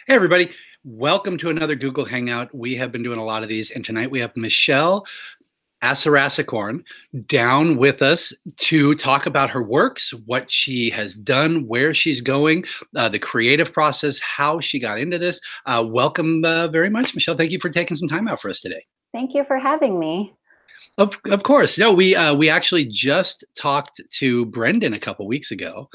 Hey, everybody. Welcome to another Google Hangout. We have been doing a lot of these, and tonight we have Michele Assarasakorn down with us to talk about her works, what she has done, where she's going, the creative process, how she got into this. Welcome very much, Michele. Thank you for taking some time out for us today. Thank you for having me. Of course. No, we actually just talked to Brendan a couple weeks ago,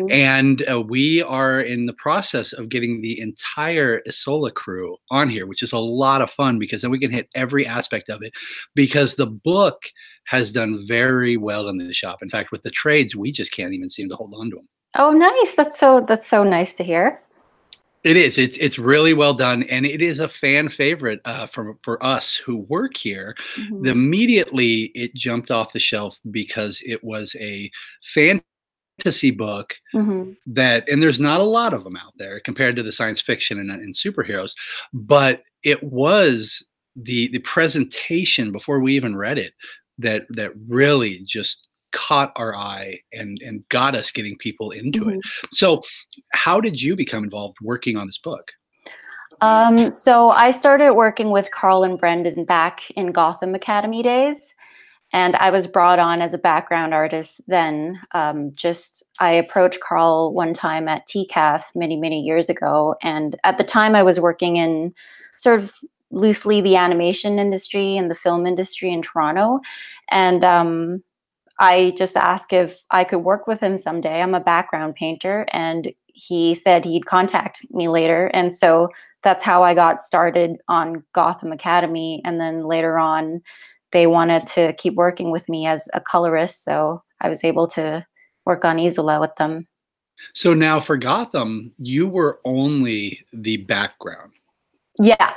and we are in the process of getting the entire Isola crew on here, which is a lot of fun because then we can hit every aspect of it because the book has done very well in the shop. In fact, with the trades, we just can't even seem to hold on to them. Oh, nice. That's so nice to hear. It is. It's really well done, and it is a fan favorite for us who work here. Immediately, it jumped off the shelf because it was a fantasy book that, and there's not a lot of them out there compared to the science fiction and superheroes, but it was the presentation before we even read it that really just caught our eye and got us getting people into it. So how did you become involved working on this book? So I started working with Carl and Brendan back in Gotham Academy days, and I was brought on as a background artist then. I approached Carl one time at TCAF many years ago, and at the time I was working in sort of loosely the animation industry and the film industry in Toronto, and I just asked if I could work with him someday. I'm a background painter, and he said he'd contact me later. And so that's how I got started on Gotham Academy. And then later on, they wanted to keep working with me as a colorist. So I was able to work on Isola with them. So now for Gotham, you were only the background. Yeah.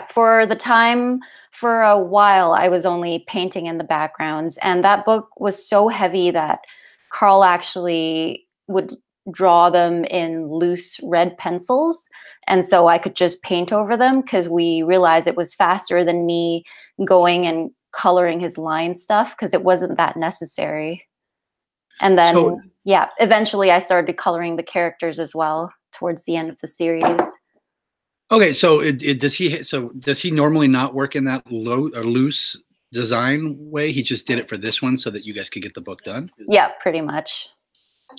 For the time, for a while, I was only painting in the backgrounds. And that book was so heavy that Carl actually would draw them in loose red pencils. And so I could just paint over them because we realized it was faster than me going and coloring his line stuff because it wasn't that necessary. And then, eventually I started coloring the characters as well towards the end of the series. Okay, so does he normally not work in that low or loose design way? He just did it for this one so that you guys could get the book done? Yeah, pretty much.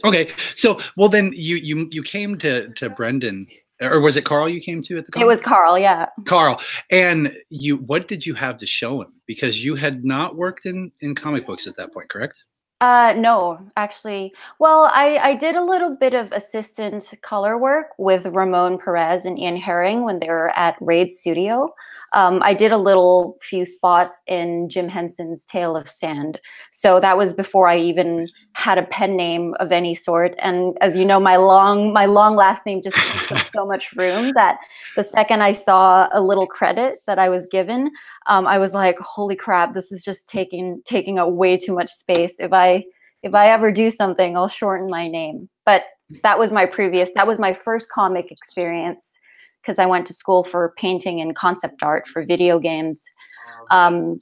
Okay, so well then you came to Brendan, or was it Carl you came to at the It was Carl, yeah. Carl, and what did you have to show him? Because you had not worked in comic books at that point, correct? No, actually. Well, I did a little bit of assistant color work with Ramon Perez and Ian Herring when they were at Raid Studio. I did a little few spots in Jim Henson's Tale of Sand. So that was before I even had a pen name of any sort. And as you know, my long last name just takes up so much room that the second I saw a little credit that I was given, I was like, holy crap, this is just taking up way too much space. If I ever do something, I'll shorten my name. But that was my first comic experience because I went to school for painting and concept art for video games. So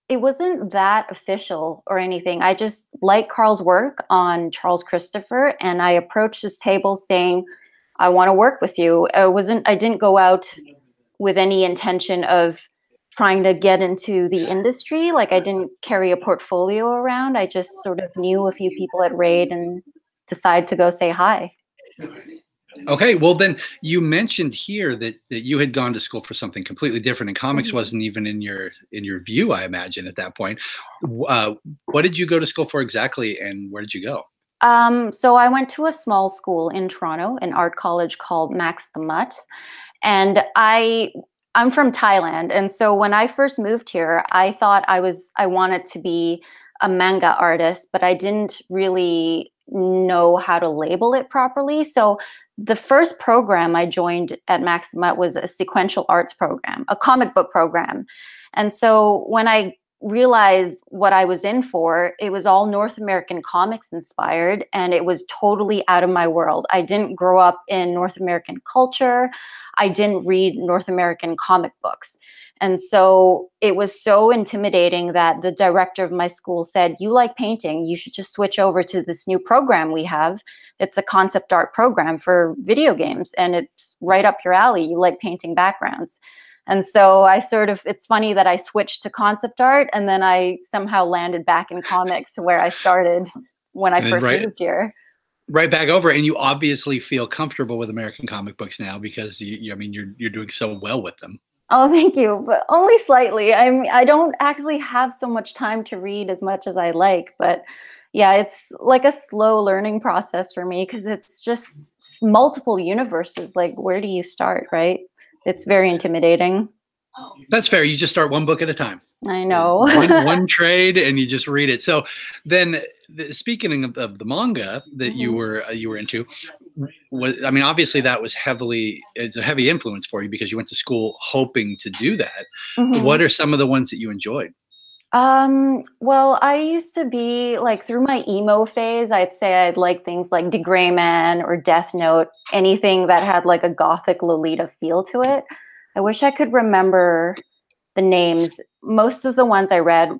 it wasn't that official or anything. I just liked Carl's work on Charles Christopher, and I approached his table saying, I want to work with you. I didn't go out with any intention of trying to get into the industry. Like, I didn't carry a portfolio around. I just sort of knew a few people at Raid and decided to go say hi. Okay, well then you mentioned here that you had gone to school for something completely different, and comics wasn't even in your view, I imagine, at that point. What did you go to school for exactly, and where did you go? So I went to a small school in Toronto, an art college called Max the Mutt, and I'm from Thailand, and so when I first moved here, I thought I wanted to be a manga artist, but I didn't really know how to label it properly. So the first program I joined at Max the Mutt was a sequential arts program, a comic book program. And so when I realized what I was in for. It was all North American comics inspired, and it was totally out of my world. I didn't grow up in North American culture. I didn't read North American comic books. And so it was so intimidating that the director of my school said, "You like painting, you should just switch over to this new program we have. It's a concept art program for video games, and it's right up your alley. You like painting backgrounds." And so it's funny that I switched to concept art, and then I somehow landed back in comics to where I started when I first moved here. Right back over, and you obviously feel comfortable with American comic books now because I mean, you're doing so well with them. Oh, thank you, but only slightly. I don't actually have so much time to read as much as I like, but yeah, it's like a slow learning process for me because it's just multiple universes. Like, where do you start, right? It's very intimidating. That's fair. You just start one book at a time. I know. one trade, and you just read it. So then, speaking of the manga that you were into, I mean, obviously that was it's a heavy influence for you because you went to school hoping to do that. What are some of the ones that you enjoyed? Well, I used to be like through my emo phase, I'd say I'd like things like De Grey Man or Death Note, anything that had like a gothic Lolita feel to it. I wish I could remember the names. Most of the ones I read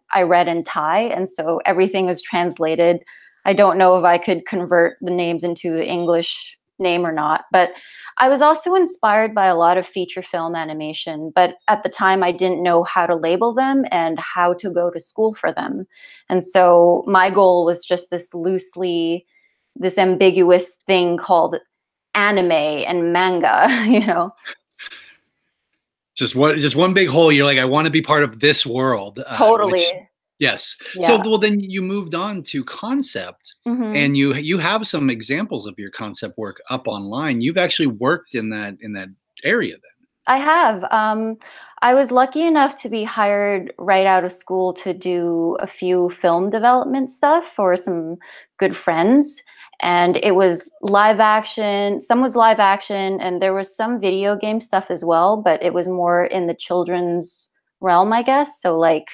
in Thai, and so everything was translated. I don't know if I could convert the names into the English name or not, but I was also inspired by a lot of feature film animation, but at the time I didn't know how to label them and how to go to school for them. And so my goal was just this ambiguous thing called anime and manga, you know. Just one big hole. You're like, I want to be part of this world. Totally. Yes. Yeah. So, well, then you moved on to concept, and you have some examples of your concept work up online. You've actually worked in that area then. I have. I was lucky enough to be hired right out of school to do a few film development stuff for some good friends. And it was live action. Some was live action, and there was some video game stuff as well, but it was more in the children's realm, I guess. So like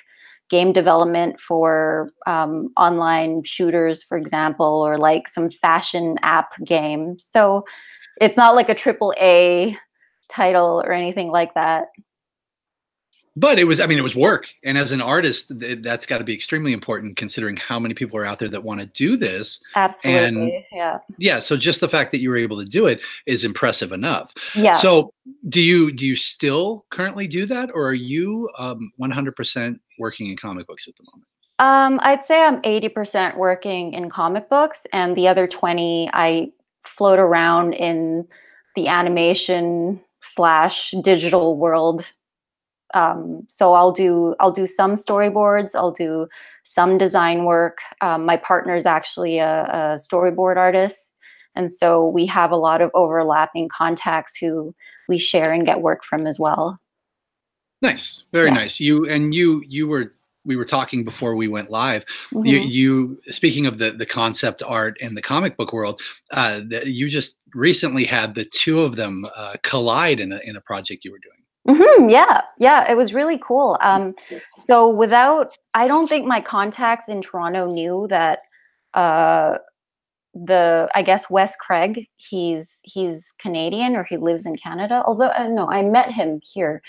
game development for online shooters, for example, or like some fashion app game. So it's not like a AAA title or anything like that. But it was work. And as an artist, that's got to be extremely important considering how many people are out there that want to do this. Absolutely. And yeah. So just the fact that you were able to do it is impressive enough. Yeah. So do you still currently do that, or are you 100% working in comic books at the moment? I'd say I'm 80% working in comic books, and the other 20 I float around in the animation / digital world. So I'll do some storyboards, I'll do some design work. My partner is actually a storyboard artist, and so we have a lot of overlapping contacts who we share and get work from as well. Nice, very nice. We were talking before we went live. You speaking of the concept art and the comic book world, you just recently had the two of them collide in a project you were doing. Yeah, it was really cool. So I don't think my contacts in Toronto knew that I guess Wes Craig, he's Canadian, or he lives in Canada. Although no, I met him here.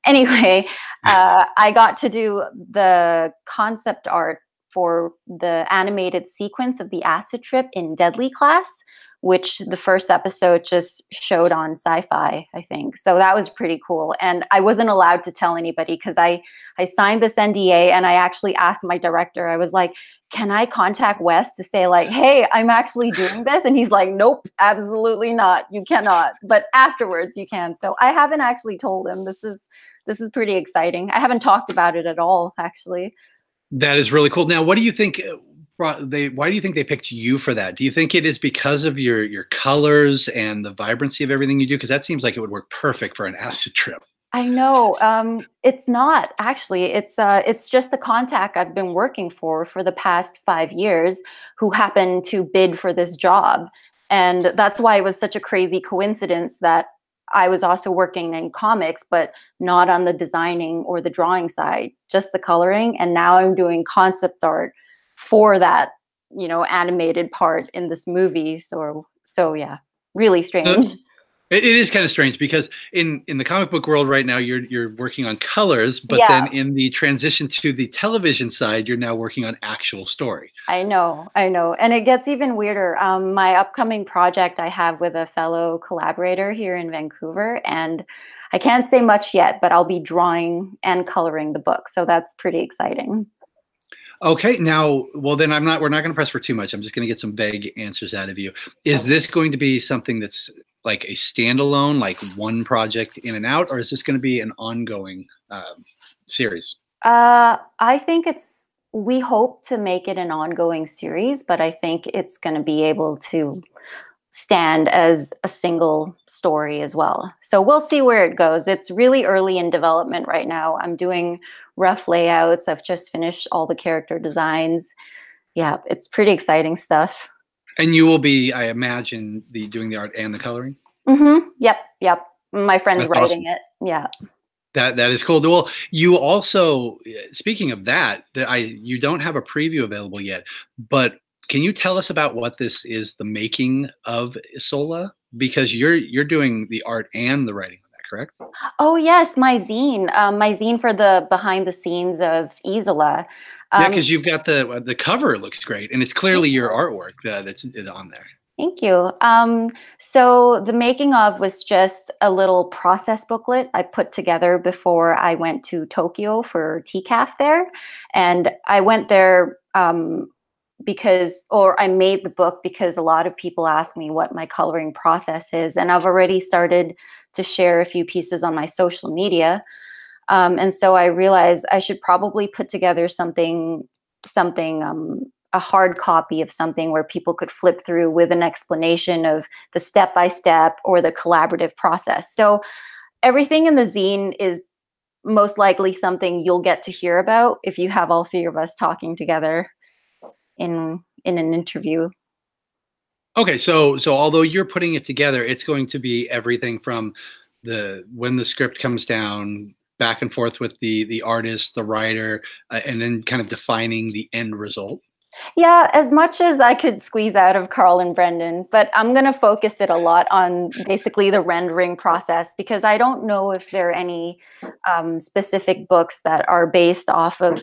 Anyway, I got to do the concept art for the animated sequence of the acid trip in Deadly Class, which the first episode just showed on Sci-Fi, I think. So that was pretty cool. And I wasn't allowed to tell anybody because I signed this NDA, and I actually asked my director, I was like, can I contact Wes to say like, hey, I'm actually doing this? And he's like, nope, absolutely not. You cannot. But afterwards you can. So I haven't actually told him. This is pretty exciting. I haven't talked about it at all, actually. That is really cool. Now, what do you think? Why do you think they picked you for that? Do you think it is because of your colors and the vibrancy of everything you do? Because that seems like it would work perfect for an acid trip. I know. It's not actually. It's just the contact I've been working for the past 5 years who happened to bid for this job, and that's why it was such a crazy coincidence that I was also working in comics, but not on the designing or the drawing side, just the coloring. And now I'm doing concept art for that, animated part in this movie. So yeah, really Uh, strange. it is kind of strange because in the comic book world right now, you're working on colors, but Yeah, then in the transition to the television side, you're now working on actual story. I know, I know. And it gets even weirder. My upcoming project I have with a fellow collaborator here in Vancouver, and I can't say much yet, but I'll be drawing and coloring the book. So that's pretty exciting. Okay, now, well, then we're not going to press for too much. I'm just going to get some vague answers out of you. Is this going to be something that's like a standalone, like one project in and out, or is this going to be an ongoing series? I think we hope to make it an ongoing series, but I think it's going to be able to stand as a single story as well. So we'll see where it goes. It's really early in development right now. I'm doing rough layouts. I've just finished all the character designs. Yeah, it's pretty exciting stuff. And you will be, I imagine, doing the art and the coloring. Yep, yep. My friend's That's writing awesome. it. Yeah. That is cool. Well, you also, speaking of that, you don't have a preview available yet, but can you tell us about what this is, the making of Isola? Because you're doing the art and the writing on that, correct? Oh yes, my zine for the behind the scenes of Isola. Yeah, Um, because you've got the cover looks great, and it's clearly your artwork that's is on there. Thank you. So the making of was just a little process booklet I put together before I went to Tokyo for TCAF there. And I went there or I made the book because a lot of people ask me what my coloring process is. And I've already started to share a few pieces on my social media. And so I realized I should probably put together something, a hard copy of something where people could flip through with an explanation of the step by step or the collaborative process. So everything in the zine is most likely something you'll get to hear about if you have all three of us talking together in an interview. Okay, so although you're putting it together, it's going to be everything from the when the script comes down, back and forth with the artist, the writer, and then kind of defining the end result. Yeah, as much as I could squeeze out of Carl and Brendan, but I'm going to focus it a lot on basically the rendering process because I don't know if there are any specific books that are based off of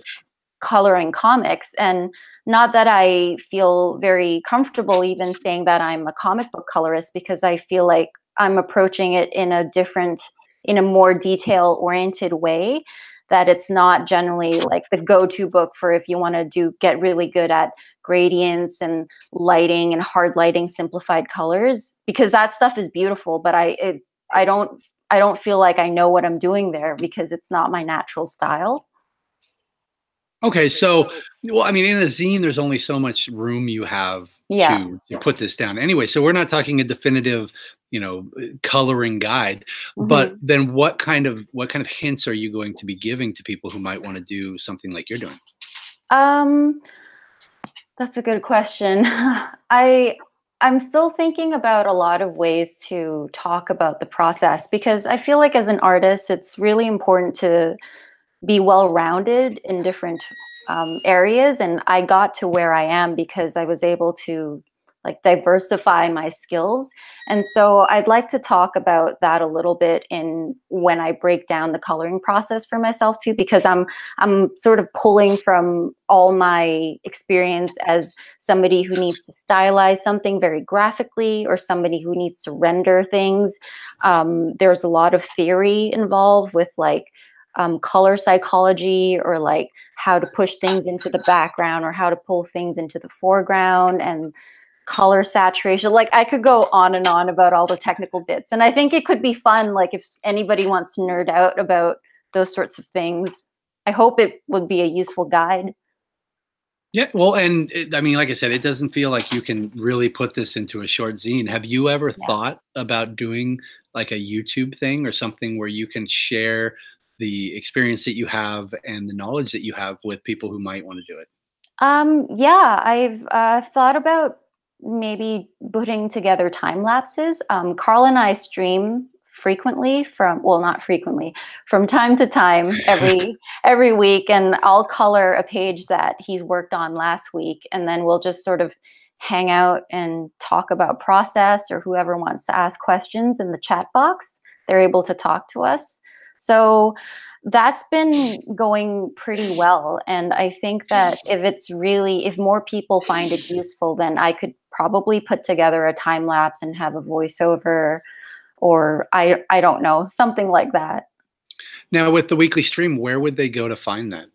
coloring comics. And not that I feel very comfortable even saying that I'm a comic book colorist because I feel like I'm approaching it in a more detail oriented way, that it's not generally like the go-to book for if you want to get really good at gradients and lighting and hard lighting simplified colors, because that stuff is beautiful, but I don't feel like I know what I'm doing there because it's not my natural style. Okay, so well, I mean, in a zine, there's only so much room you have Yeah. to put this down. Anyway, so we're not talking a definitive, coloring guide. But Mhm. then, what kind of hints are you going to be giving to people who might want to do something like you're doing? Um, that's a good question. I I'm still thinking about a lot of ways to talk about the process because I feel like as an artist, it's really important to be well-rounded in different areas. And I got to where I am because I was able to like diversify my skills. And so I'd like to talk about that a little bit in when I break down the coloring process for myself too, because I'm sort of pulling from all my experience as somebody who needs to stylize something very graphically or somebody who needs to render things. There's a lot of theory involved with like color psychology or like how to push things into the background or how to pull things into the foreground and color saturation. Like I could go on and on about all the technical bits. And I think it could be fun, like if anybody wants to nerd out about those sorts of things. I hope it would be a useful guide. Yeah, well, and I mean, like I said, it doesn't feel like you can really put this into a short zine. Have you ever Yeah. thought about doing like a YouTube thing or something where you can share the experience that you have and the knowledge that you have with people who might want to do it? Yeah, I've thought about maybe putting together time lapses. Carl and I stream frequently not frequently, from time to time, every week, and I'll color a page that he's worked on last week, and then we'll just sort of hang out and talk about process, or whoever wants to ask questions in the chat box, they're able to talk to us. So that's been going pretty well. And I think that if more people find it useful, then I could probably put together a time lapse and have a voiceover, or I don't know, something like that. Now, with the weekly stream, where would they go to find that?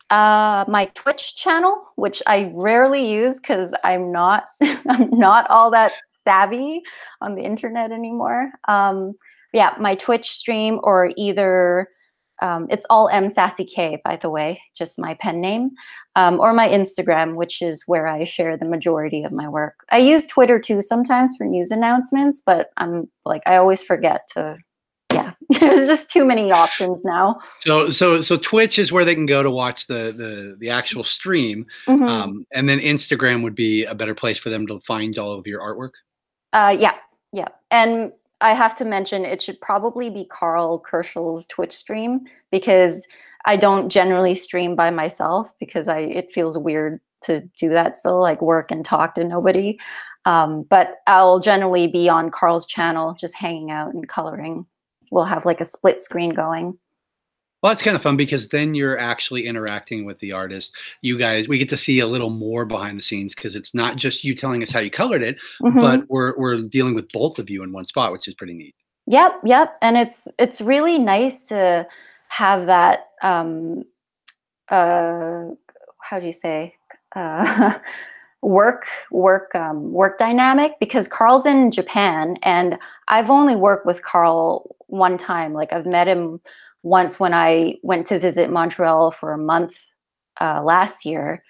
My Twitch channel, which I rarely use because I'm not I'm not all that savvy on the internet anymore. Yeah, my Twitch stream, or either it's all m.sassy.k, by the way, just my pen name, or my Instagram, which is where I share the majority of my work. I use Twitter too sometimes for news announcements, but I always forget to. Yeah, there's just too many options now. So Twitch is where they can go to watch the actual stream, and then Instagram would be a better place for them to find all of your artwork. Yeah, and I have to mention it should probably be Carl Kerschel's Twitch stream, because I don't generally stream by myself, because it feels weird to do that still, like work and talk to nobody. But I'll generally be on Carl's channel, just hanging out and coloring. We'll have like a split screen going. Well, it's kind of fun because then you're actually interacting with the artist. We get to see a little more behind the scenes, because it's not just you telling us how you colored it, but we're dealing with both of you in one spot, which is pretty neat. Yep. And it's really nice to have that, how do you say, work dynamic, because Carl's in Japan and I've only worked with Carl one time. Like, I've met him once when I went to visit Montreal for a month last year,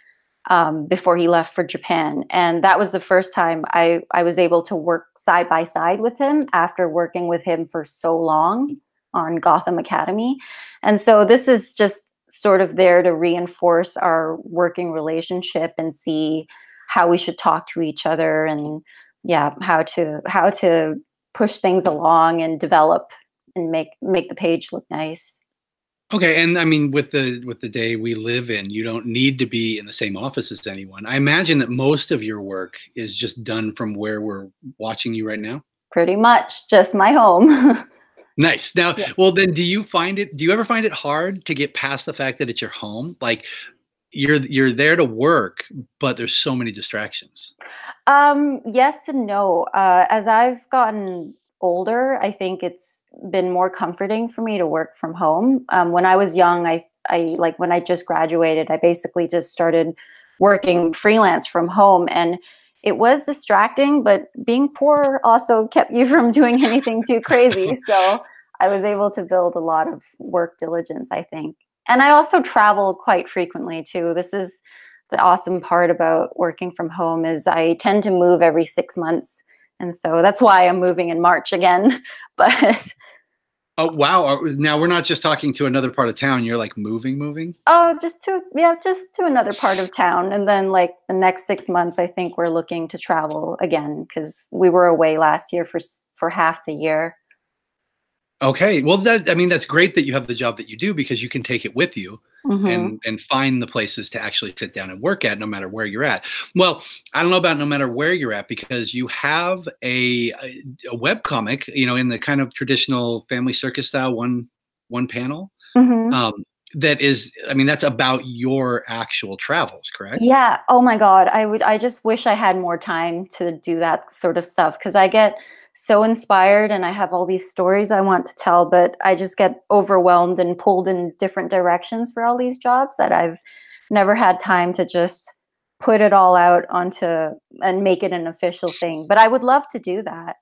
before he left for Japan. And that was the first time I was able to work side by side with him after working with him for so long on Gotham Academy. And so this is just sort of there to reinforce our working relationship and see how we should talk to each other, and how to push things along and develop and make the page look nice. Okay, and I mean, with the day we live in, you don't need to be in the same office as anyone. I imagine that most of your work is just done from where we're watching you right now. Pretty much, just my home. Nice. Now, well, then, do you ever find it hard to get past the fact that it's your home? Like, you're there to work, but there's so many distractions. Yes and no. As I've gotten older, I think it's been more comforting for me to work from home. When I was young, I like, when I just graduated, I basically just started working freelance from home, and it was distracting, but being poor also kept you from doing anything too crazy. So I was able to build a lot of work diligence, I think. And I also travel quite frequently too. This is the awesome part about working from home, is I tend to move every 6 months. And so that's why I'm moving in March again. But oh, wow. Now, we're not just talking to another part of town. You're like moving? oh, just to another part of town. And then like the next 6 months, I think we're looking to travel again, because we were away last year for half the year. Okay. Well, that's great that you have the job that you do, because you can take it with you and find the places to actually sit down and work at, no matter where you're at. Well, I don't know about no matter where you're at, because you have a webcomic, in the kind of traditional family circus style, one panel. That is, that's about your actual travels, correct? Yeah. Oh my God. I just wish I had more time to do that sort of stuff, because I get so inspired and I have all these stories I want to tell, but I just get overwhelmed and pulled in different directions for all these jobs, that I've never had time to just put it all out and make it an official thing. But I would love to do that.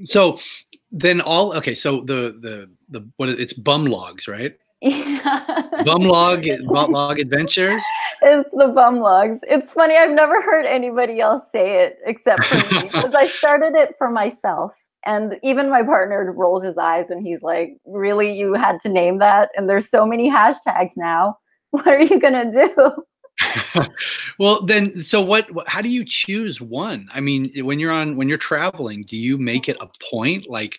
So then so it's bum logs, right? Yeah. Log adventures. It's the bum logs. It's funny, I've never heard anybody else say it except for me, because I started it for myself. And even my partner rolls his eyes and he's like, really, you had to name that? And there's so many hashtags now. What are you gonna do? Well, then, so how do you choose one? I mean, when you're traveling, do you make it a point? Like,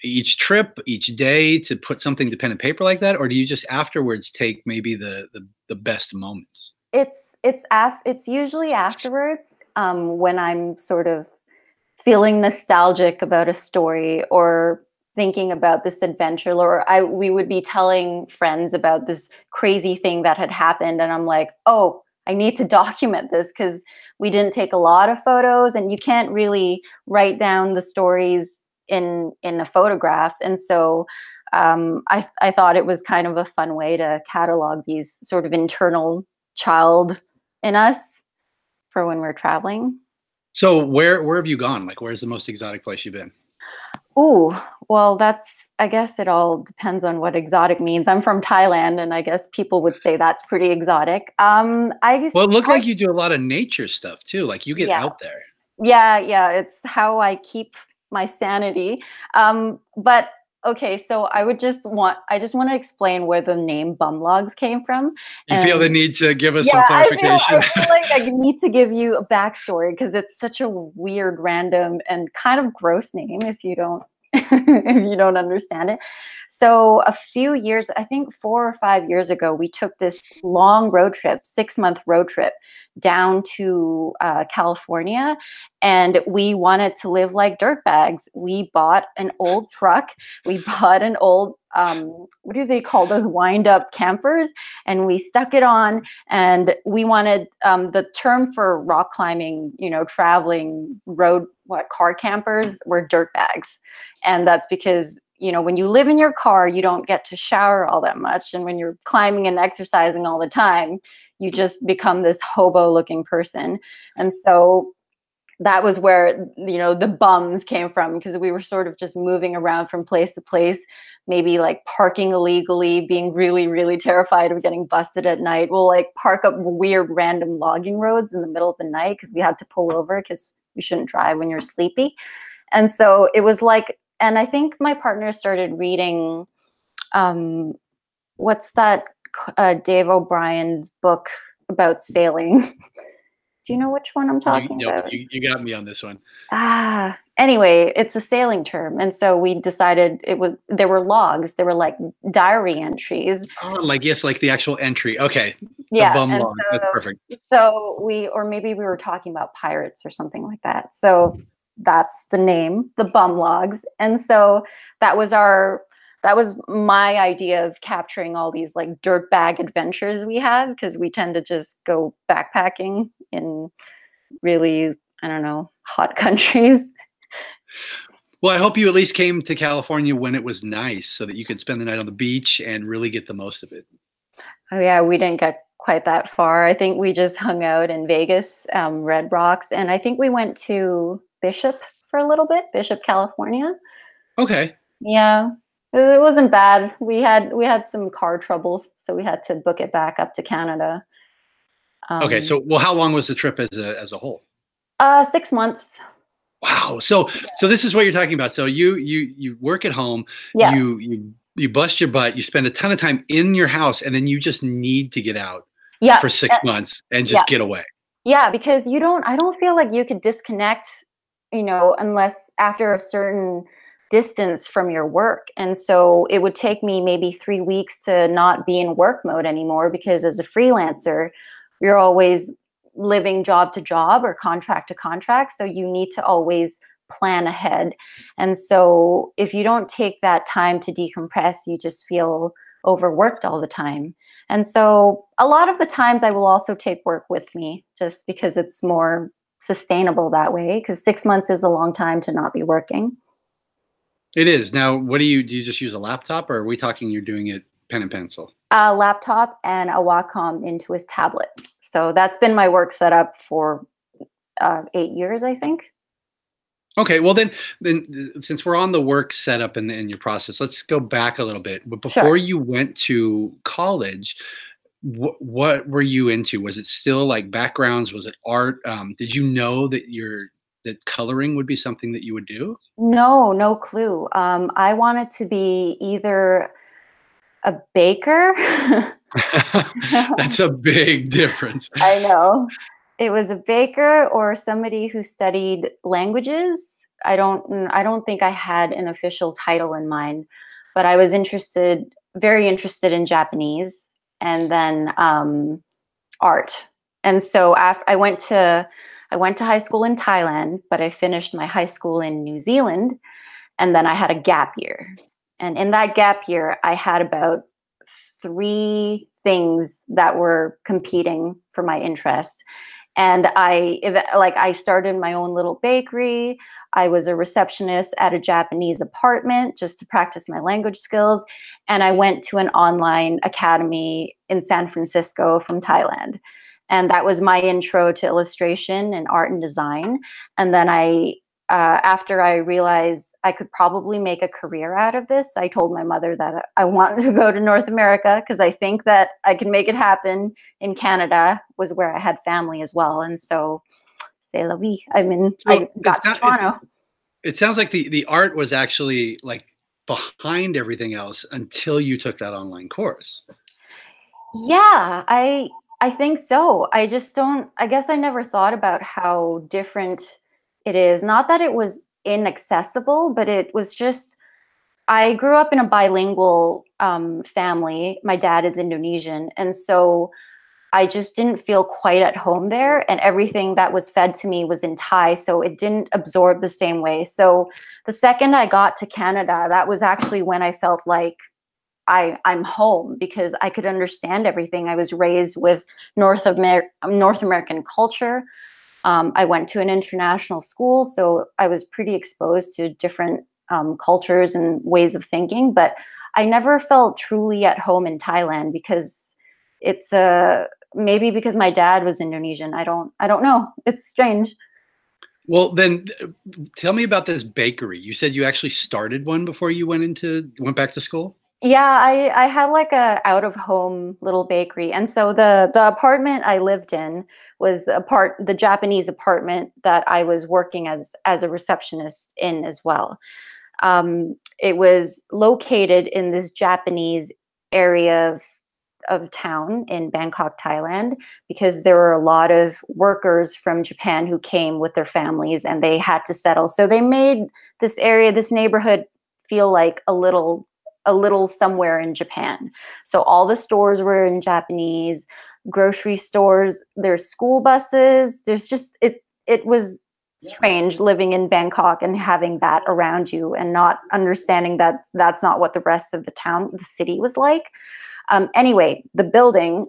each trip, each day to put something to pen and paper like that, or do you just afterwards take maybe the best moments? It's usually afterwards, when I'm sort of feeling nostalgic about a story or thinking about this adventure, or we would be telling friends about this crazy thing that had happened, and I'm like, oh, I need to document this because we didn't take a lot of photos, and you can't really write down the stories in a photograph. And so I thought it was kind of a fun way to catalog these sort of internal child in us for when we're traveling. So where have you gone? Like, where's the most exotic place you've been? Ooh, well, I guess it all depends on what exotic means. I'm from Thailand, and I guess people would say that's pretty exotic. I Well, it guess, looked like you do a lot of nature stuff too. Like you get yeah, out there. yeah, it's how I keep my sanity. But okay, so I just want to explain where the name Bumlogs came from. You feel the And need to give us some yeah, I clarification? feel like I need to give you a backstory because it's such a weird, random, and kind of gross name if you don't if you don't understand it. So a few years, I think 4 or 5 years ago, we took this long road trip, 6 month road trip down to California, and we wanted to live like dirtbags. We bought an old truck. We bought an old what do they call those wind up campers, and we stuck it on. And we wanted the term for rock climbing, traveling road what car campers were dirt bags. And that's because when you live in your car, you don't get to shower all that much, and when you're climbing and exercising all the time, you just become this hobo looking person. And so that was where the bums came from, because we were sort of just moving around from place to place, maybe like parking illegally, being really, really terrified of getting busted at night. We'll like park up weird random logging roads in the middle of the night because we had to pull over because you shouldn't drive when you're sleepy. And so it was like, and I think my partner started reading what's that Dave O'Brien's book about sailing. Do you know which one I'm talking Nope, about? you got me on this one. Anyway, it's a sailing term. And so we decided there were logs, there were like diary entries. Oh, like yes, like the actual entry. Okay, the Yeah. bum And log. That's perfect. so or maybe we were talking about pirates or something like that. So that's the name, the bum logs. And so that was my idea of capturing all these like dirtbag adventures we have, because we tend to just go backpacking in really, I don't know, hot countries. Well, I hope you at least came to California when it was nice so that you could spend the night on the beach and really get the most of it. Oh yeah, we didn't get quite that far. I think we just hung out in Vegas, Red Rocks, and I think we went to Bishop for a little bit, Bishop, California. Okay. Yeah, it wasn't bad. We had some car troubles, so we had to book it back up to Canada. Okay. Um, So, well, how long was the trip as a whole? 6 months. Wow. So this is what you're talking about. So you work at home, Yeah, you bust your butt, you spend a ton of time in your house, and then you just need to get out yeah, for 6 months and yeah, just get away. yeah. Because I don't feel like you could disconnect, unless after a certain distance from your work. And so it would take me maybe 3 weeks to not be in work mode anymore, because as a freelancer, you're always living job to job or contract to contract. So you need to always plan ahead. And so if you don't take that time to decompress, you just feel overworked all the time. And so a lot of the times I will also take work with me, just because it's more sustainable that way, because 6 months is a long time to not be working. It is. Now, what do you just use a laptop, or are we talking you're doing it pen and pencil? A laptop and a Wacom into his tablet. So that's been my work setup for 8 years, I think. Okay, well then since we're on the work setup and your process, let's go back a little bit. But Sure. before you went to college, what were you into? Was it still like backgrounds? Was it art? Did you know that coloring would be something that you would do? No, no clue. I wanted to be either a baker. That's a big difference. I know. It was a baker or somebody who studied languages. I don't think I had an official title in mind, but I was very interested in Japanese, and then art. And so after I went to high school in Thailand, but I finished my high school in New Zealand, and then I had a gap year. And in that gap year, I had about three things that were competing for my interest. And I started my own little bakery. I was a receptionist at a Japanese apartment just to practice my language skills. And I went to an online academy in San Francisco from Thailand. And that was my intro to illustration and art and design. And then after I realized I could probably make a career out of this, I told my mother that I wanted to go to North America because I think that I can make it happen in Canada, was where I had family as well. And so, c'est la vie. I got to Toronto. It sounds like the art was actually like behind everything else until you took that online course. Yeah, I think so. I guess I never thought about how different it is. Not that it was inaccessible, but it was just, I grew up in a bilingual family. My dad is Indonesian. And so I just didn't feel quite at home there. And everything that was fed to me was in Thai. So it didn't absorb the same way. So the second I got to Canada, that was actually when I felt like I'm home, because I could understand everything. I was raised with North American culture. I went to an international school, so I was pretty exposed to different cultures and ways of thinking. But I never felt truly at home in Thailand because it's maybe because my dad was Indonesian. I don't know. It's strange. Well, then tell me about this bakery. You said you actually started one before you went back to school? Yeah, I had like a out of home little bakery. And so the apartment I lived in was the Japanese apartment that I was working as a receptionist in as well. It was located in this Japanese area of town in Bangkok, Thailand, because there were a lot of workers from Japan who came with their families and they had to settle. So they made this neighborhood feel like a little somewhere in Japan. So all the stores were in Japanese, grocery stores, there's school buses, there's just it was strange living in Bangkok and having that around you and not understanding that that's not what the rest of the city was like. Anyway, the building,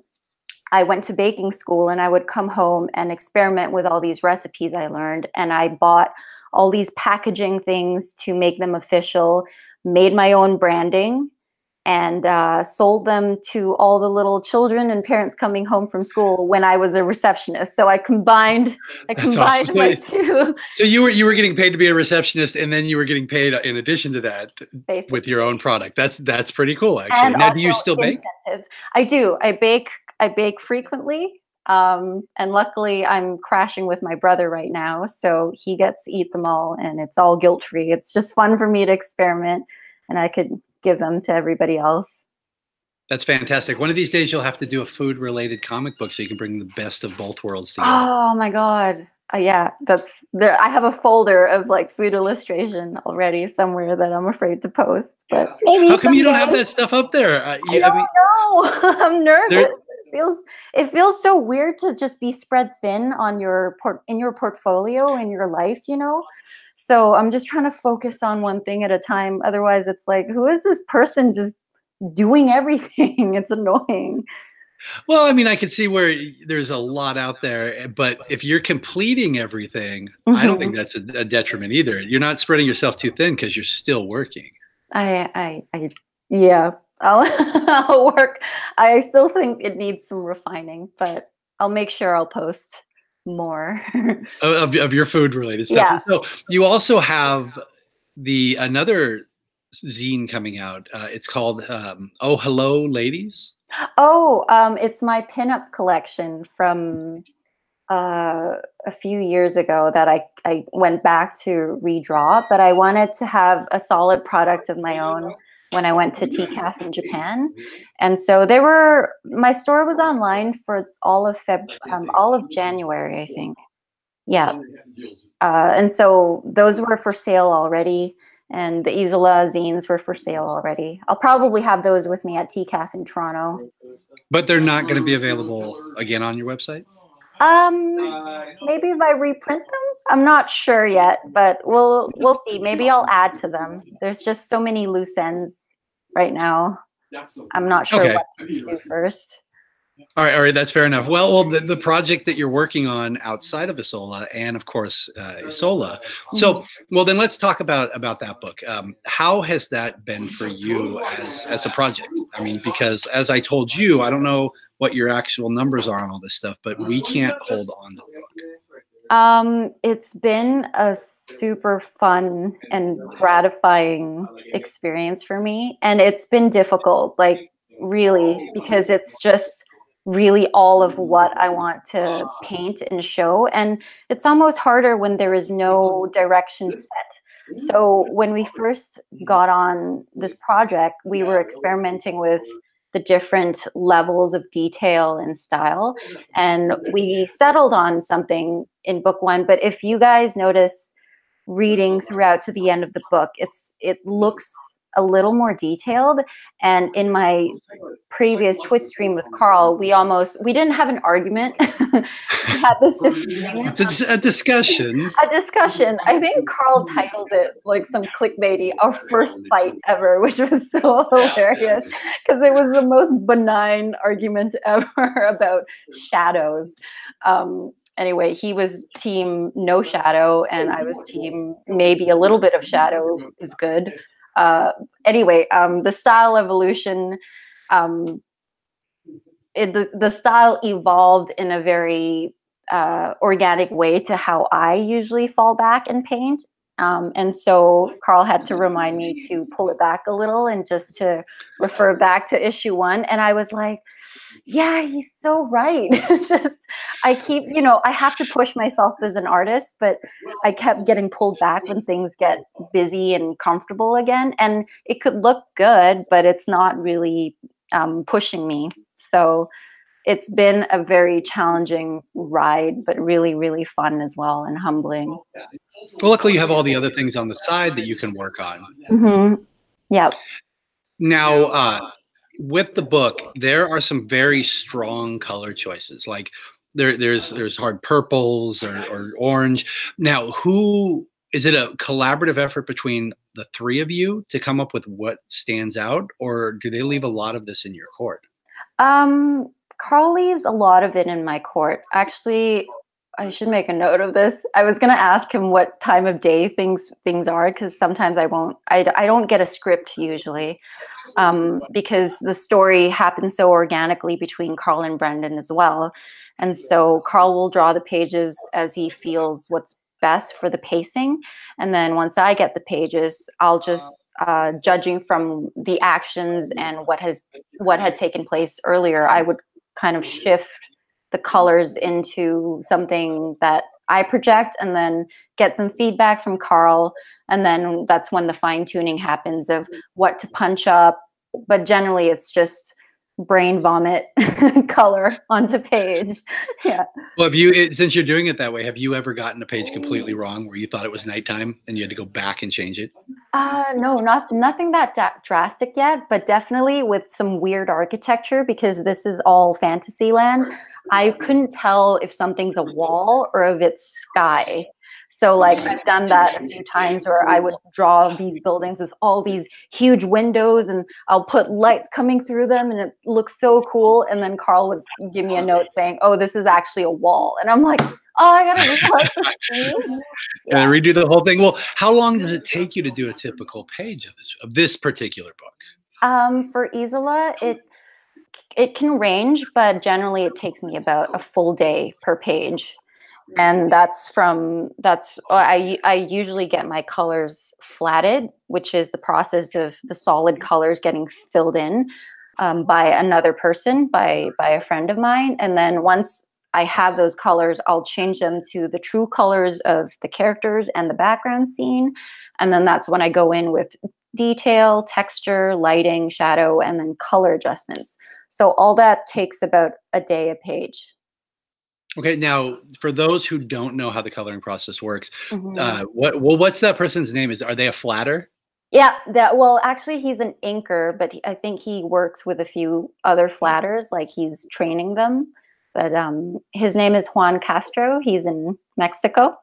I went to baking school and I would come home and experiment with all these recipes I learned. And I bought all these packaging things to make them official, made my own branding, and sold them to all the little children and parents coming home from school when I was a receptionist. So I combined Awesome. my two. So you were getting paid to be a receptionist, and then you were getting paid in addition to that Basically. with your own product. That's pretty cool, actually. Now, do you still bake? I do. I bake frequently. And luckily I'm crashing with my brother right now, so he gets to eat them all and it's all guilt-free. It's just fun for me to experiment and I could give them to everybody else. That's fantastic. One of these days you'll have to do a food related comic book so you can bring the best of both worlds together. Oh my God. Yeah, that's there. I have a folder of like food illustration already somewhere that I'm afraid to post, but maybe. How come you don't have that stuff up there? I don't know. I'm nervous. It feels so weird to just be spread thin on in your portfolio in your life, you know. So I'm just trying to focus on one thing at a time. Otherwise, it's like, who is this person just doing everything? It's annoying. Well, I mean, I can see where there's a lot out there, but if you're completing everything, I don't think that's a detriment either. You're not spreading yourself too thin because you're still working. Yeah, I'll work. I still think it needs some refining, but I'll make sure I'll post more of your food related stuff. Yeah. So you also have another zine coming out. It's called Oh Hello Ladies. Oh, it's my pinup collection from a few years ago that I went back to redraw, but I wanted to have a solid product of my own when I went to TCAF in Japan. And so my store was online for all of January, I think. Yeah. And so those were for sale already, and the Isola zines were for sale already. I'll probably have those with me at TCAF in Toronto. But they're not going to be available again on your website? Maybe if I reprint them, I'm not sure yet, but we'll see. Maybe I'll add to them. There's just so many loose ends right now. I'm not sure Okay. what to pursue first. All right, that's fair enough. Well, the project that you're working on outside of Isola, and of course Isola. So, well, then let's talk about that book. How has that been for you as a project? I mean, because as I told you, I don't know what your actual numbers are on all this stuff, but we can't hold on to the book. It's been a super fun and gratifying experience for me, and it's been difficult, like really, because it's just really all of what I want to paint and show, and it's almost harder when there is no direction set. So when we first got on this project, we were experimenting with the different levels of detail and style, and we settled on something in book one. But if you guys notice, reading throughout to the end of the book, it looks a little more detailed. And in my previous twist stream with Carl, we didn't have an argument. We had this disagreement. It's a discussion. A discussion. I think Carl titled it like some clickbaity, "Our first fight ever," which was so hilarious because it was the most benign argument ever about shadows. Anyway, he was team no shadow, and I was team maybe a little bit of shadow is good. Anyway, the style evolution, the style evolved in a very organic way to how I usually fall back and paint. And so Carl had to remind me to pull it back a little and just to refer back to issue 1. And I was like, yeah, he's so right. I keep, I have to push myself as an artist, but I kept getting pulled back when things get busy and comfortable again. And it could look good, but it's not really pushing me. So it's been a very challenging ride, but really, really fun as well, and humbling. Well, luckily you have all the other things on the side that you can work on. Mm-hmm. Yeah. Now, with the book, there are some very strong color choices. Like there's hard purples or orange. Now, is it a collaborative effort between the three of you to come up with what stands out, or do they leave a lot of this in your court? Carl leaves a lot of it in my court. Actually, I should make a note of this. I was going to ask him what time of day things are, because sometimes I don't get a script usually, because the story happens so organically between Carl and Brendan as well. And so Carl will draw the pages as he feels what's best for the pacing. And then once I get the pages, I'll just, judging from the actions and what had taken place earlier, I would kind of shift the colors into something that I project, and then get some feedback from Carl. And then that's when the fine tuning happens of what to punch up. But generally it's just brain vomit color onto page. Yeah. Well, since you're doing it that way, have you ever gotten a page completely wrong where you thought it was nighttime and you had to go back and change it? No, nothing that drastic yet, but definitely with some weird architecture, because this is all fantasy land. I couldn't tell if something's a wall or if it's sky. So like I've done that a few times where I would draw these buildings with all these huge windows, and I'll put lights coming through them and it looks so cool. And then Carl would give me a note saying, "Oh, this is actually a wall." And I'm like, "Oh, I gotta rewrite the scene." Yeah. And redo the whole thing. Well, how long does it take you to do a typical page of this particular book? For Isola, it can range, but generally it takes me about a full day per page. And I usually get my colors flatted, which is the process of the solid colors getting filled in by another person, by a friend of mine. And then once I have those colors, I'll change them to the true colors of the characters and the background scene. And then that's when I go in with detail, texture, lighting, shadow, and then color adjustments. So all that takes about a day a page. Okay, now for those who don't know how the coloring process works, Mhm. what's that person's name? Are they a flatter? Yeah, well, actually, he's an inker, but I think he works with a few other flatters, like he's training them. But his name is Juan Castro. He's in Mexico.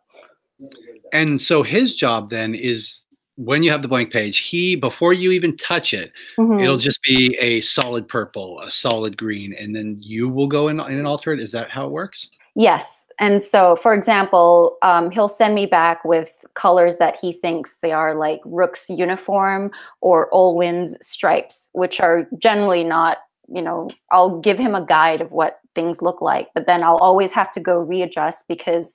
And so his job then is when you have the blank page, before you even touch it, it'll Mhm. just be a solid purple, a solid green, and then you will go in and alter it. Is that how it works? Yes. And so, for example, he'll send me back with colors that he thinks they are like Rook's uniform or Olwyn's stripes, which are generally not, I'll give him a guide of what things look like, but then I'll always have to go readjust because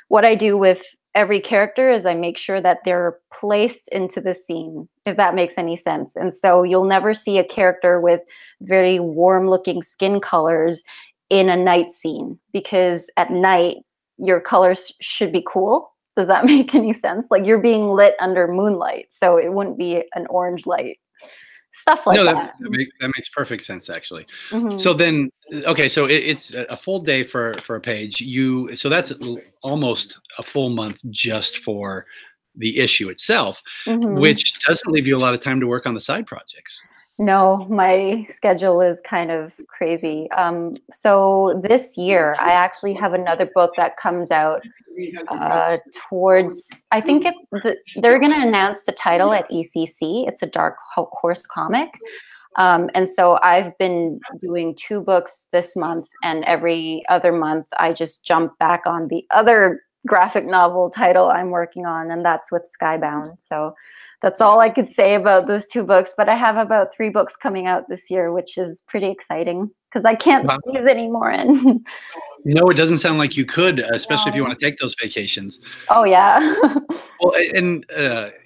what I do with every character is I make sure that they're placed into the scene, if that makes any sense. And so you'll never see a character with very warm looking skin colors in a night scene because at night your colors should be cool. Does that make any sense? Like you're being lit under moonlight, so it wouldn't be an orange light. Stuff like No, that. that makes perfect sense actually. Hmm. So then, okay, so it's a full day for a page. So that's almost a full month just for the issue itself, Hmm. which doesn't leave you a lot of time to work on the side projects. No, my schedule is kind of crazy. So this year, I actually have another book that comes out towards, I think they're going to announce the title at ECC. It's a Dark Horse comic. And so I've been doing 2 books this month, and every other month I just jump back on the other graphic novel title I'm working on, and that's with Skybound. So that's all I could say about those 2 books. But I have about 3 books coming out this year, which is pretty exciting because I can't Wow. squeeze any more in. No, it doesn't sound like you could, especially if you No. want to take those vacations. Oh yeah. Well, and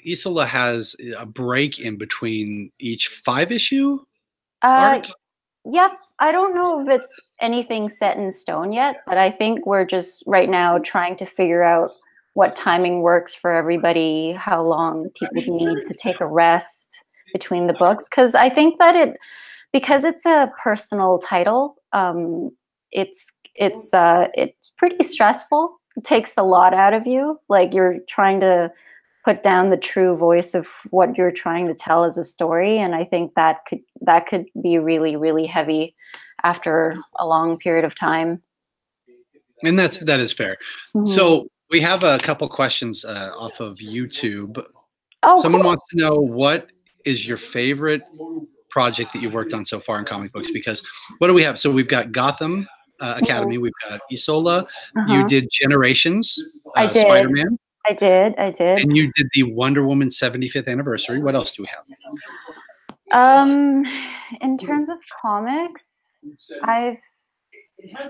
Isola has a break in between each 5 issue uh, arc. Yep. I don't know if it's anything set in stone yet, but I think we're just right now trying to figure out what timing works for everybody, how long people need to take a rest between the books. Because I think that because it's a personal title, it's pretty stressful. It takes a lot out of you. Like you're trying to put down the true voice of what you're trying to tell as a story, and I think that could be really really heavy after a long period of time. And that is fair. Hmm. So we have a couple questions off of YouTube. Oh, Someone cool. wants to know what is your favorite project that you've worked on so far in comic books? Because what do we have? So we've got Gotham Mhm. Academy, we've got Isola, you Uh-huh. did Generations, I did. Spider-Man, I did. and you did the Wonder Woman 75th anniversary. What else do we have? Um, in terms of comics, I've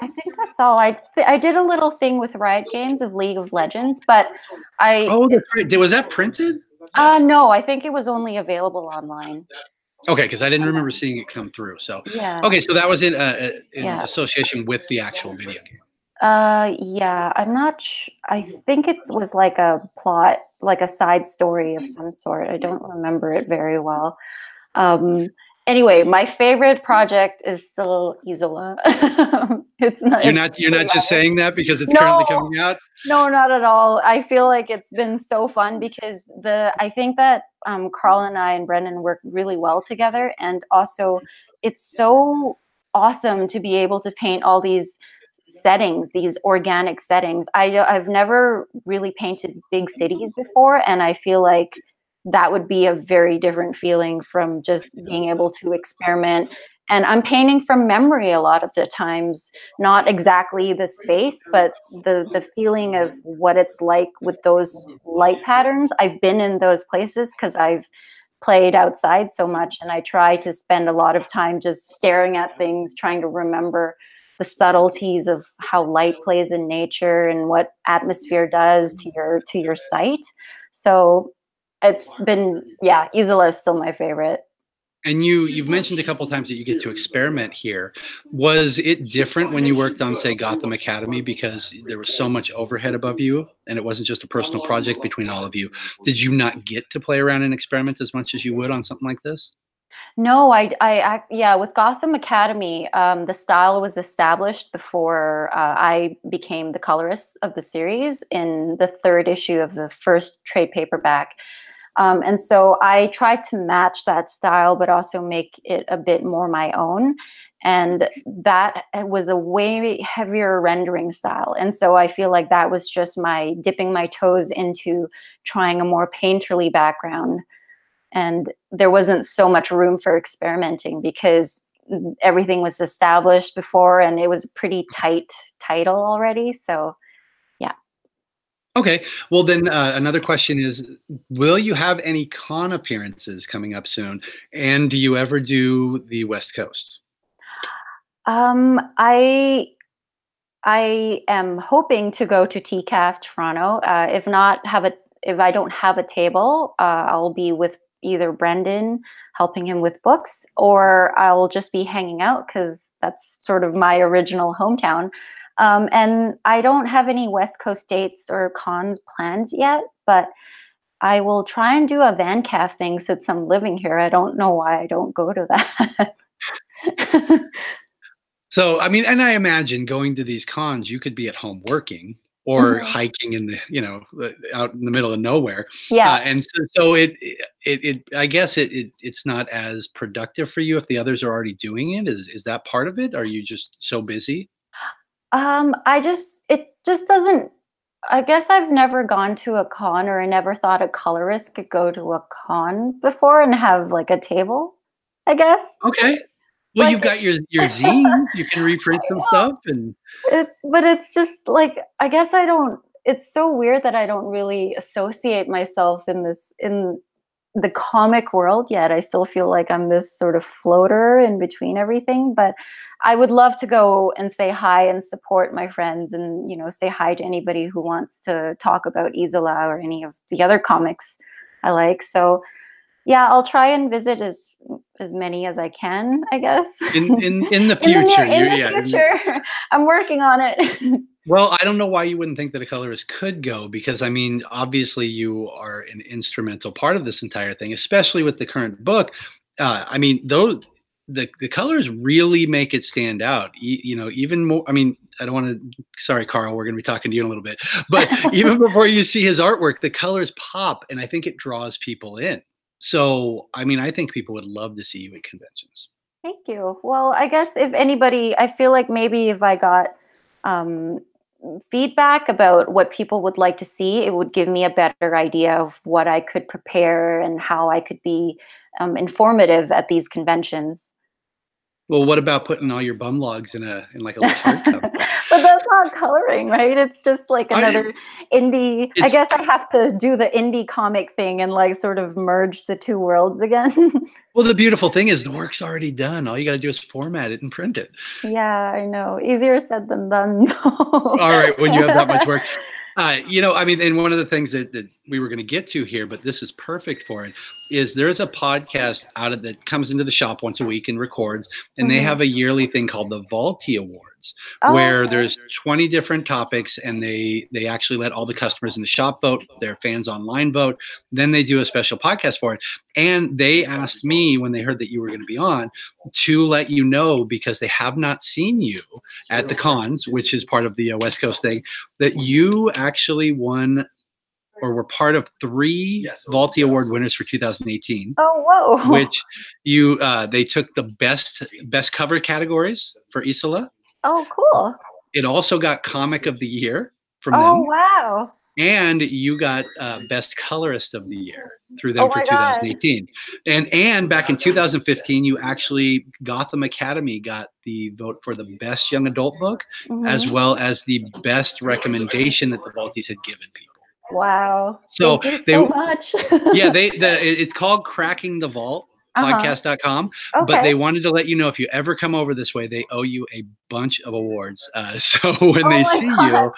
I think that's all. I did a little thing with Riot Games of League of Legends, but I Oh, that's right. Was that printed? no, I think it was only available online. Okay, because I didn't remember seeing it come through. So, Yeah. okay, so that was in Yeah. association with the actual video game. Yeah, I'm not I think it was like a plot, like a side story of some sort. I don't remember it very well. Um, anyway, my favorite project is still Isola. It's You're doesn't not just matter. saying that because it's currently No, coming out. no, not at all. I feel like it's been so fun because I think that Carl and I and Brendan work really well together, and also it's so awesome to be able to paint all these settings, these organic settings. I've never really painted big cities before, and I feel like that would be a very different feeling from just being able to experiment. And I'm painting from memory a lot of the times, not exactly the space, but the feeling of what it's like with those light patterns. I've been in those places because I've played outside so much, and I try to spend a lot of time just staring at things, trying to remember the subtleties of how light plays in nature and what atmosphere does to your sight. So it's been, yeah, Isola is still my favorite. And you've mentioned a couple times that you get to experiment here. Was it different when you worked on, say, Gotham Academy because there was so much overhead above you and it wasn't just a personal project between all of you? Did you not get to play around and experiment as much as you would on something like this? No, yeah, with Gotham Academy, the style was established before I became the colorist of the series in the third issue of the first trade paperback. And so I tried to match that style, but also make it a bit more my own. And that was a way heavier rendering style. And so I feel like that was just my dipping my toes into trying a more painterly background, and there wasn't so much room for experimenting because everything was established before and it was a pretty tight title already. So yeah. Okay. Well, then another question is, will you have any con appearances coming up soon? And do you ever do the West Coast? um i I am hoping to go to TCAF Toronto. If not, if I don't have a table, I'll be with either Brendan, helping him with books, or I'll just be hanging out because that's sort of my original hometown. And I don't have any West Coast dates or cons planned yet, but I will try and do a van calf thing since I'm living here. I don't know why I don't go to that. So, I mean, and I imagine going to these cons, you could be at home working or Mhm. hiking in the, out in the middle of nowhere. Yeah. And so I guess it's not as productive for you if the others are already doing it. Is that part of it? Are you just so busy? It just doesn't, I guess I've never gone to a con, or I never thought a colorist could go to a con before and have like a table, I guess. Okay. Well, Like you've got your zine. You can reprint some stuff and but it's just like, I guess I don't, it's so weird that I don't really associate myself in the comic world yet. I still feel like I'm this sort of floater in between everything, but I would love to go and say hi and support my friends and, say hi to anybody who wants to talk about Isola or any of the other comics I like. So yeah, I'll try and visit as many as I can, I guess. in the future, In you the yeah. future, I'm working on it. Well, I don't know why you wouldn't think that a colorist could go because I mean, obviously you are an instrumental part of this entire thing, especially with the current book. I mean, those the colors really make it stand out. Even more. I mean, I don't want to. Sorry, Carl, we're going to be talking to you in a little bit, but even before you see his artwork, the colors pop, and I think it draws people in. So, I mean, I think people would love to see you at conventions. Thank you. Well, I guess if anybody, I feel like maybe if I got um, feedback about what people would like to see, it would give me a better idea of what I could prepare and how I could be informative at these conventions. Well, what about putting all your bum logs in like a little hardcover? But that's not coloring, right? It's just like I, another indie. I it's guess I have to do the indie comic thing and like sort of merge the two worlds again. Well, the beautiful thing is the work's already done. All you got to do is format it and print it. Yeah, I know. Easier said than done, though. All right, when you have that much work. I mean, and one of the things that we were going to get to here, but this is perfect for it, is there's a podcast out of that comes into the shop once a week and records, and they Mhm. have a yearly thing called the Vaulty Awards, Oh, where okay. there's 20 different topics, and they actually let all the customers in the shop vote, their fans online vote. Then they do a special podcast for it, and they asked me when they heard that you were going to be on to let you know because they have not seen you at the cons, which is part of the West Coast thing, that you actually won or were part of three Vaulty Award winners for 2018, Oh, whoa. which they took the best cover categories for Isola. Oh, cool. It also got Comic of the Year from Oh, them, wow. and you got best colorist of the year through Oh them for my God. 2018. And back in 2015 you actually Gotham Academy got the vote for the best young adult book as Hmm. well as the best recommendation that the Balties had given people. Wow. So Thank you they so much. yeah, it's called Cracking the Vault Uh-huh. podcast.com, but Okay. they wanted to let you know if you ever come over this way, they owe you a bunch of awards. So when Oh they my see God.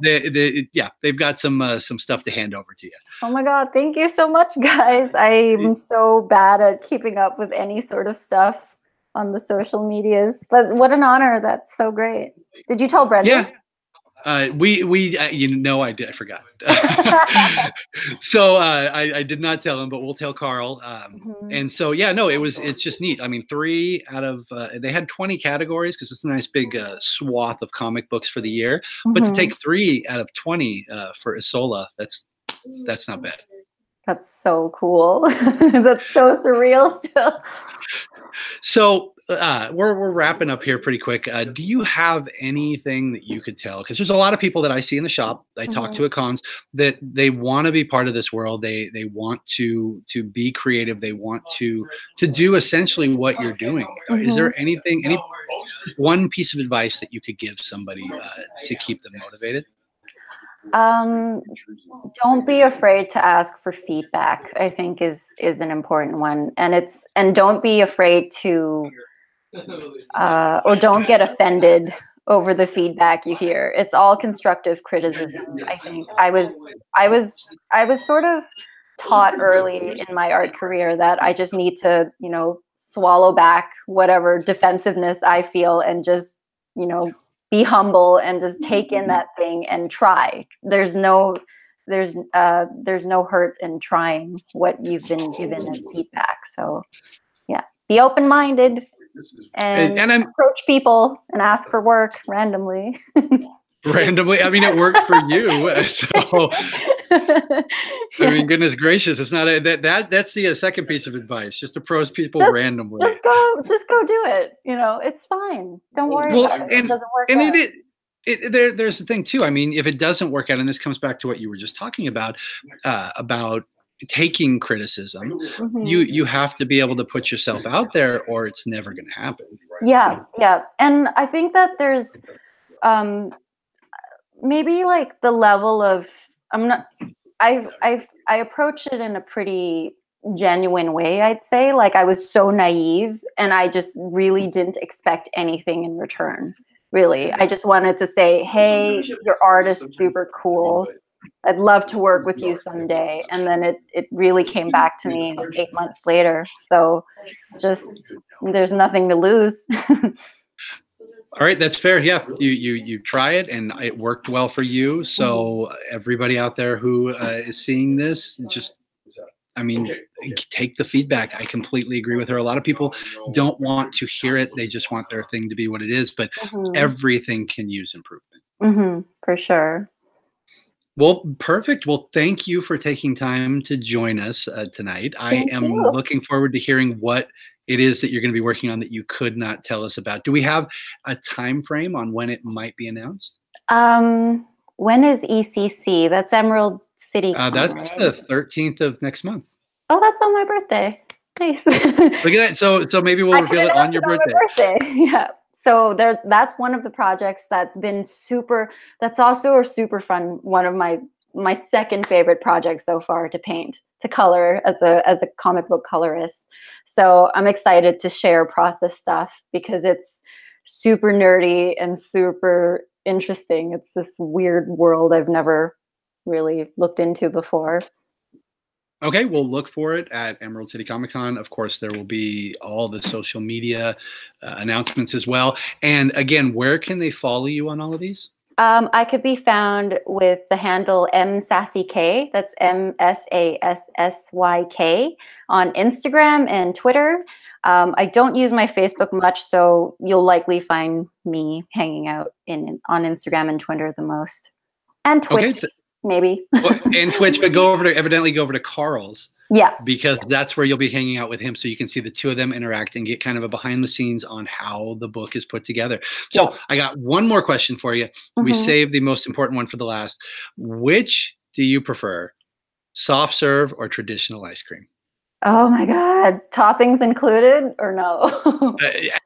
you, they've got some stuff to hand over to you. Oh my God. Thank you so much, guys. I'm so bad at keeping up with any sort of stuff on the social medias, but what an honor. That's so great. Did you tell Brendan? Yeah. I forgot. So I did not tell him, but we'll tell Carl. And so yeah, no, it's just neat. I mean, 3 out of they had 20 categories because it's a nice big swath of comic books for the year. But to take 3 out of 20 for Isola, that's not bad. That's so cool. That's so surreal still. So we're wrapping up here pretty quick. Do you have anything that you could tell? Because there's a lot of people that I see in the shop, I talk to at cons, that they want to be part of this world. They want to be creative. They want to do essentially what you're doing. Is there any one piece of advice that you could give somebody to keep them motivated? Don't be afraid to ask for feedback, I think is an important one. And don't be afraid to or don't get offended over the feedback you hear. It's all constructive criticism. I think I was sort of taught early in my art career that I just need to, swallow back whatever defensiveness I feel and just, be humble and just take in that thing and try. There's no hurt in trying what you've been given as feedback. So yeah, be open-minded and approach people and ask for work randomly. Randomly, I mean, it worked for you. So I mean, goodness gracious, it's not that's the second piece of advice. Just approach people randomly. Just go do it. It's fine. Don't worry about it. It doesn't work out. There's the thing too. I mean, if it doesn't work out, and this comes back to what you were just talking about taking criticism, you have to be able to put yourself out there, or it's never going to happen. Yeah, and I think that there's maybe like the level of I approach it in a pretty genuine way, I'd say. Like I was so naive and I just really didn't expect anything in return. Really. I just wanted to say, hey, your art is super cool. I'd love to work with you someday. And then it really came back to me 8 months later. So just there's nothing to lose. All right, that's fair. Yeah, you try it, and it worked well for you. So everybody out there who is seeing this, take the feedback. I completely agree with her. A lot of people don't want to hear it; they just want their thing to be what it is. But everything can use improvement. For sure. Well, perfect. Well, thank you for taking time to join us tonight. I am looking forward to hearing what it is that you're going to be working on that you could not tell us about. Do we have a time frame on when it might be announced? When is ECC? That's Emerald City. That's the 13th of next month. Oh, that's on my birthday. Nice. Look at that. So maybe we'll reveal it on your birthday. Yeah. So that's one of the projects that's been that's also a super fun, one of my second favorite projects so far to paint, to color as a comic book colorist. So I'm excited to share process stuff because it's super nerdy and super interesting. It's this weird world I've never really looked into before. Okay, we'll look for it at Emerald City Comic Con. Of course, there will be all the social media announcements as well. And again, where can they follow you on all of these? I could be found with the handle m.sassy.k. That's m.sassy.k on Instagram and Twitter. I don't use my Facebook much, so you'll likely find me hanging out on Instagram and Twitter the most, and Twitch. Okay. Maybe. And Twitch, but evidently go over to Carl's. Yeah. Because that's where you'll be hanging out with him, so you can see the two of them interact and get kind of a behind the scenes on how the book is put together. So I got one more question for you. We saved the most important one for the last. Which do you prefer, soft serve or traditional ice cream? Oh my God. Toppings included or no?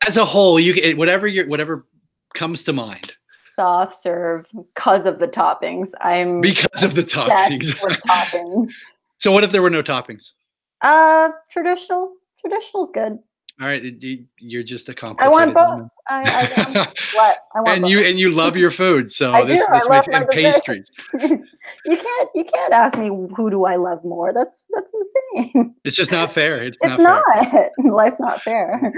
As a whole, whatever comes to mind. Soft serve because of the toppings. Because of the toppings. With toppings. So what if there were no toppings? Traditional. Traditional's good. All right, you're just a complicated I want both. woman. I want both. You love your food, so this makes and pastries. You can't ask me who do I love more. That's insane. It's just not fair. It's not fair. Life's not fair.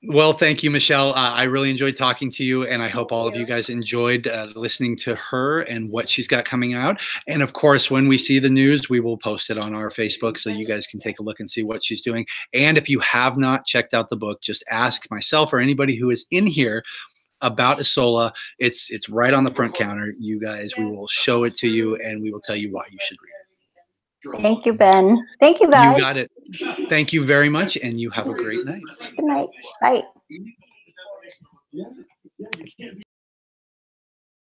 Well, thank you, Michelle. I really enjoyed talking to you, and I hope all of you guys enjoyed listening to her and what she's got coming out. And of course, when we see the news, we will post it on our Facebook so you guys can take a look and see what she's doing. And if you have not checked out the book, just ask myself or anybody who is in here about Isola. It's right on the front counter. You guys, we will show it to you, and we will tell you why you should read it. Thank you, Ben. Thank you, guys. You got it. Thank you very much, and you have a great night. Good night. Bye.